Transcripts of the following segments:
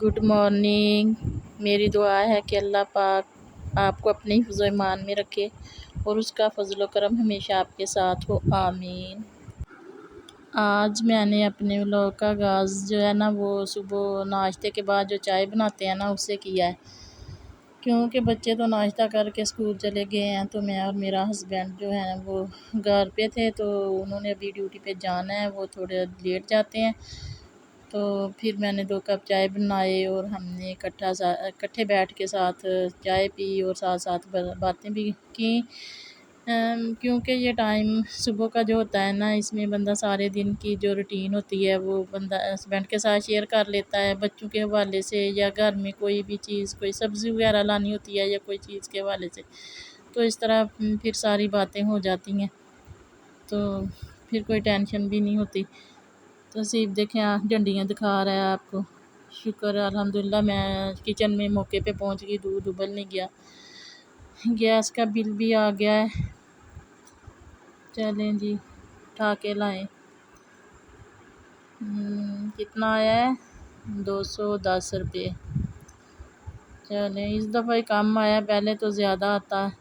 Good morning. मेरी दुआ है कि अल्लाह पाक आपको अपने हिफ्ज़ ईमान में रखे और उसका फजल करम हमेशा आपके साथ हो, आमीन। आज मैंने अपने व्लॉग का आगाज़ जो है ना वो सुबह नाश्ते के बाद जो चाय बनाते हैं ना उससे किया है, क्योंकि बच्चे तो नाश्ता करके स्कूल चले गए हैं। तो मैं और मेरा हस्बैंड जो है वो घर पे थे, तो उन्होंने अभी ड्यूटी पे जाना है, वो थोड़े लेट जाते हैं। तो फिर मैंने 2 कप चाय बनाए और हमने इकट्ठे बैठ के साथ चाय पी और साथ साथ बातें भी की। क्योंकि ये टाइम सुबह का जो होता है ना, इसमें बंदा सारे दिन की जो रूटीन होती है वो बंदा हस्बैंड के साथ शेयर कर लेता है, बच्चों के हवाले से, या घर में कोई भी चीज़, कोई सब्ज़ी वगैरह लानी होती है या कोई चीज़ के हवाले से। तो इस तरह फिर सारी बातें हो जाती हैं, तो फिर कोई टेंशन भी नहीं होती। तो सीप देखें डंडियाँ दिखा रहा है आपको। शुक्र अल्हम्दुलिल्लाह मैं किचन में मौके पे पहुंच गई, दूध उबलने गया। गैस का बिल भी आ गया है, चलें जी उठा के लाएँ। कितना आया है? 210 रुपये। चलें इस दफ़ा ही कम आया, पहले तो ज़्यादा आता है।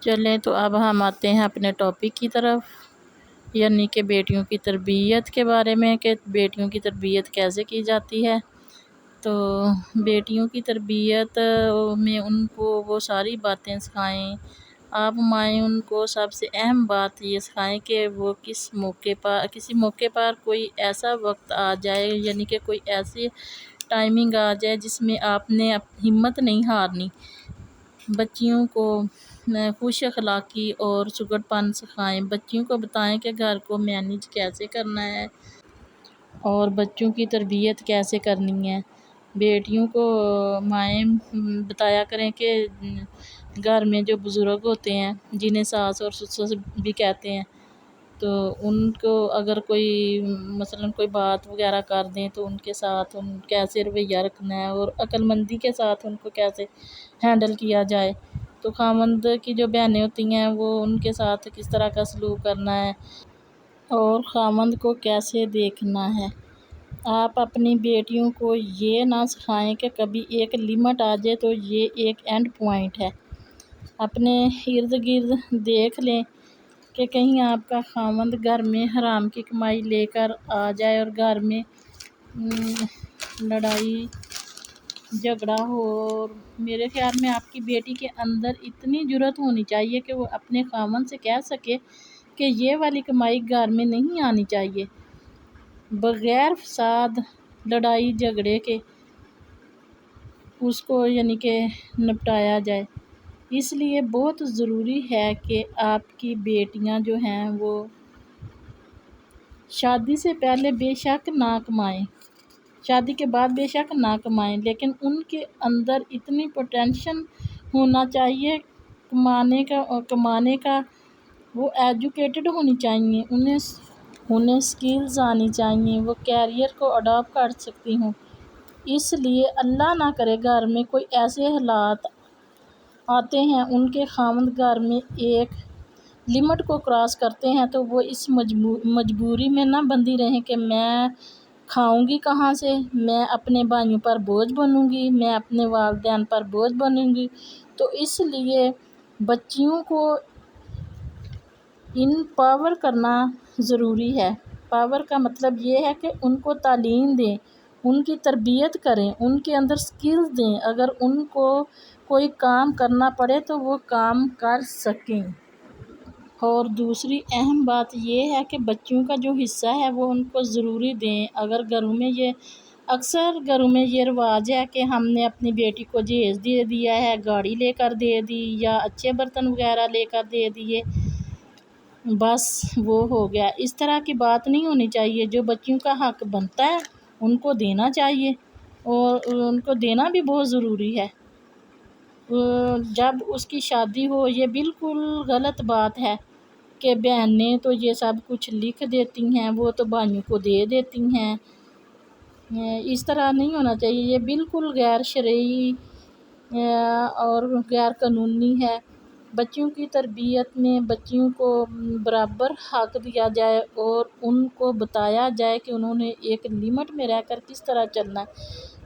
चलें तो अब हम आते हैं अपने टॉपिक की तरफ, यानी कि बेटियों की तरबियत के बारे में, कि बेटियों की तरबियत कैसे की जाती है। तो बेटियों की तरबियत में उनको वो सारी बातें सिखाएं, आप माएँ उनको सबसे अहम बात ये सिखाएं कि वो किसी मौके पर कोई ऐसा वक्त आ जाए, यानी कि कोई ऐसी टाइमिंग आ जाए जिसमें आपने हिम्मत नहीं हारनी। बच्चियों को खुश अखलाकी और सुगड़पन सिखाएं, बच्चियों को बताएं कि घर को मैनेज कैसे करना है और बच्चों की तरबियत कैसे करनी है। बेटियों को माएँ बताया करें कि घर में जो बुज़ुर्ग होते हैं, जिन्हें सास और ससुर भी कहते हैं, तो उनको अगर कोई मसलन कोई बात वगैरह कर दें तो उनके साथ कैसे रवैया रखना है और अक्लमंदी के साथ उनको कैसे हैंडल किया जाए। तो खामंद की जो बहनें होती हैं वो उनके साथ किस तरह का सलूक करना है और खामंद को कैसे देखना है। आप अपनी बेटियों को ये ना सिखाएं कि कभी एक लिमिट आ जाए तो ये एक एंड पॉइंट है। अपने इर्द गिर्द देख लें कि कहीं आपका खामंद घर में हराम की कमाई लेकर आ जाए और घर में लड़ाई झगड़ा हो। और मेरे ख्याल में आपकी बेटी के अंदर इतनी जुर्रत होनी चाहिए कि वो अपने खामंद से कह सके कि ये वाली कमाई घर में नहीं आनी चाहिए, बग़ैर फसाद लड़ाई झगड़े के उसको यानी कि निपटाया जाए। इसलिए बहुत ज़रूरी है कि आपकी बेटियां जो हैं वो शादी से पहले बेशक ना कमाएं, शादी के बाद बेशक ना कमाएं, लेकिन उनके अंदर इतनी पोटेंशियल होना चाहिए कमाने का। वो एजुकेटेड होनी चाहिए, उन्हें स्किल्स आनी चाहिए, वो कैरियर को अडॉप्ट कर सकती हूँ। इसलिए अल्लाह ना करे घर में कोई ऐसे हालात आते हैं, उनके खामद घर में एक लिमिट को क्रॉस करते हैं, तो वो इस मजबूरी में ना बंधी रहें कि मैं खाऊंगी कहाँ से, मैं अपने भाइयों पर बोझ बनूंगी, मैं अपने वालिदैन पर बोझ बनूंगी। तो इसलिए बच्चियों को पावर करना ज़रूरी है। पावर का मतलब ये है कि उनको तालीम दें, उनकी तरबियत करें, उनके अंदर स्किल्स दें। अगर उनको कोई काम करना पड़े तो वो काम कर सकें। और दूसरी अहम बात ये है कि बच्चियों का जो हिस्सा है वो उनको ज़रूरी दें। अगर अक्सर घरों में ये रिवाज है कि हमने अपनी बेटी को जहेज़ दे दिया है, गाड़ी लेकर दे दी या अच्छे बर्तन वगैरह लेकर दे दिए, बस वो हो गया। इस तरह की बात नहीं होनी चाहिए। जो बच्चियों का हक बनता है उनको देना चाहिए और उनको देना भी बहुत ज़रूरी है। जब उसकी शादी हो, ये बिल्कुल गलत बात है कि बहनें तो ये सब कुछ लिख देती हैं, वो तो भाइयों को दे देती हैं। इस तरह नहीं होना चाहिए, ये बिल्कुल गैर शरई और गैर कानूनी है। बच्चियों की तरबियत में बच्चियों को बराबर हक दिया जाए और उनको बताया जाए कि उन्होंने एक लिमिट में रहकर किस तरह चलना है।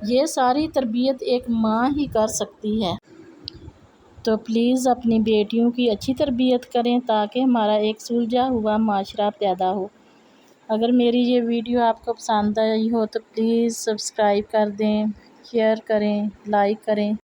یہ ساری تربیت ایک ماں ہی کر سکتی ہے۔ تو پلیز اپنی بیٹیوں کی اچھی تربیت کریں تاکہ ہمارا ایک سلجھا ہوا معاشرہ پیدا ہو۔ اگر میری یہ ویڈیو آپ کو پسند آئی ہو تو پلیز سبسکرائب کر دیں، شیئر کریں، لائک کریں۔